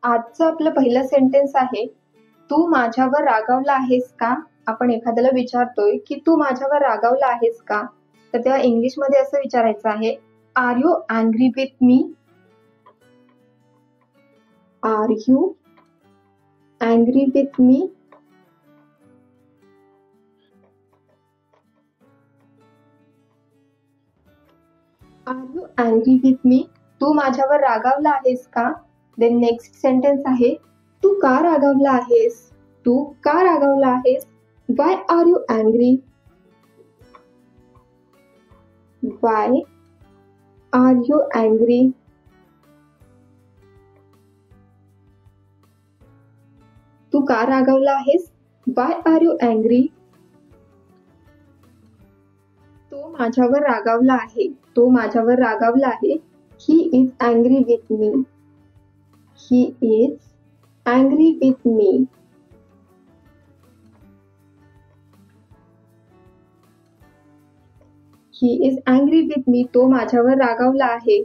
आजचं आपलं पहिलं सेंटेन्स आहे, तू माझ्यावर रागावला आहेस का? आपण एखाद्याला विचारतोय की तू माझ्यावर रागावला आहेस का? तर तेव्हा इंग्लिशमध्ये असं विचारायचं आहे, are you angry with me? Are you angry with me? Are you angry with me? तू माझ्यावर रागावला आहेस का? देन नेक्स्ट सेंटेन्स आहे, तू का रागावला आहेस? तू का रागावला आहेस? Why are you angry? Why are you angry? तू का रागावला आहेस? Why are you angry? तो माझ्यावर रागावला आहे. तो माझ्यावर रागावला आहे. He is angry with me. He is angry with me. He is angry with me. तो माझ्यावर रागावला आहे.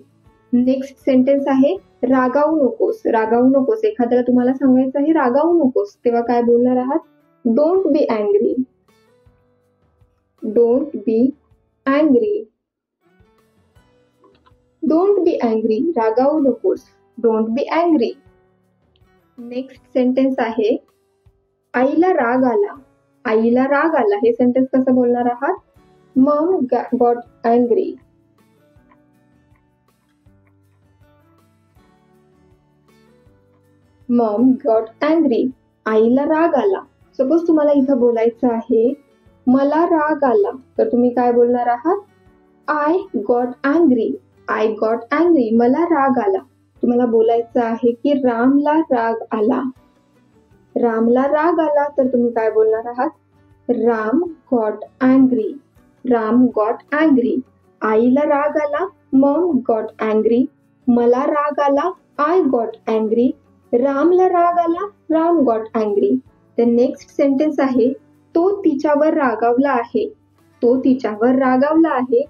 नेक्स्ट सेंटेन्स आहे, रागावू नकोस. रागावू नकोस. एखाद्याला तुम्हाला सांगायचं आहे रागावू नकोस, तेव्हा काय बोलणार आहात? Don't be angry. Don't be angry. Don't be angry. रागावू नकोस. Don't be angry. Next sentence आहे, आईला राग आला. आईला राग आला. हे सेंटेन्स कसं बोलणार आहात? Maugham got angry. Maugham got angry. आईला राग आला. सपोज तुम्हाला इथं बोलायचं आहे, मला राग आला, तर तुम्ही काय बोलणार आहात? I got angry. I got angry. मला राग आला. तुम्हाला बोलायचं आहे की रामला राग आला. रामला राग आला, तर तुम्ही काय बोलणार आहात? Ram got angry. Ram got angry. आईला राग आला. Maugham got angry. मला राग आला. I got angry. रामला राग आला. Ram got angry. तर नेक्स्ट सेंटेन्स आहे, तो तिच्यावर रागावला आहे. तो तिच्यावर रागावला आहे.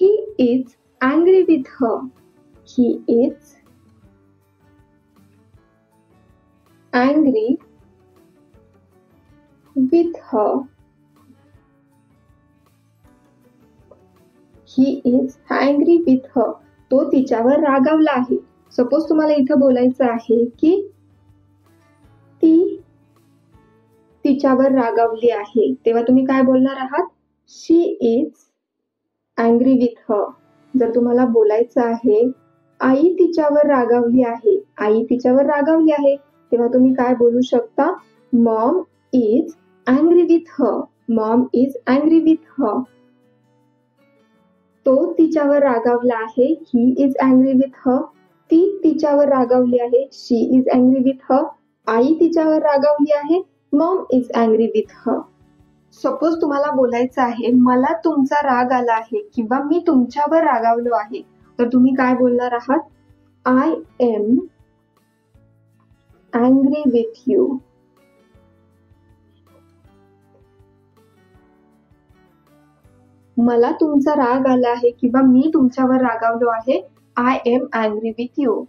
He is angry with her. He is angry with her. He is angry with her. तो तिच्यावर रागावला आहे. सपोज तुम्हाला इथं बोलायचं आहे की ती तिच्यावर रागावली आहे, तेव्हा तुम्ही काय बोलणार आहात? शी इज अँग्री विथ हर. जर तुम्हाला बोलायचं आहे आई तिच्यावर रागावली आहे. आई तिच्यावर रागावली आहे, तेव्हा तुम्ही काय बोलू शकता? Maugham is angry with her. Maugham is angry with her. तो तिच्यावर रागावला आहे. He is angry with her. ती तिच्यावर रागावली आहे. शी इज अँग्री विथ हर. आई तिच्यावर रागावली आहे. Maugham is angry with her. Suppose तुम्हाला बोलायचं आहे, मला तुमचा राग आला आहे किंवा मी तुमच्यावर रागावलो आहे, तर तुम्ही काय बोलणार आहात? I am angry with you. मला तुमचा राग आला आहे किंवा मी तुमच्यावर रागावलो आहे. I am angry with you.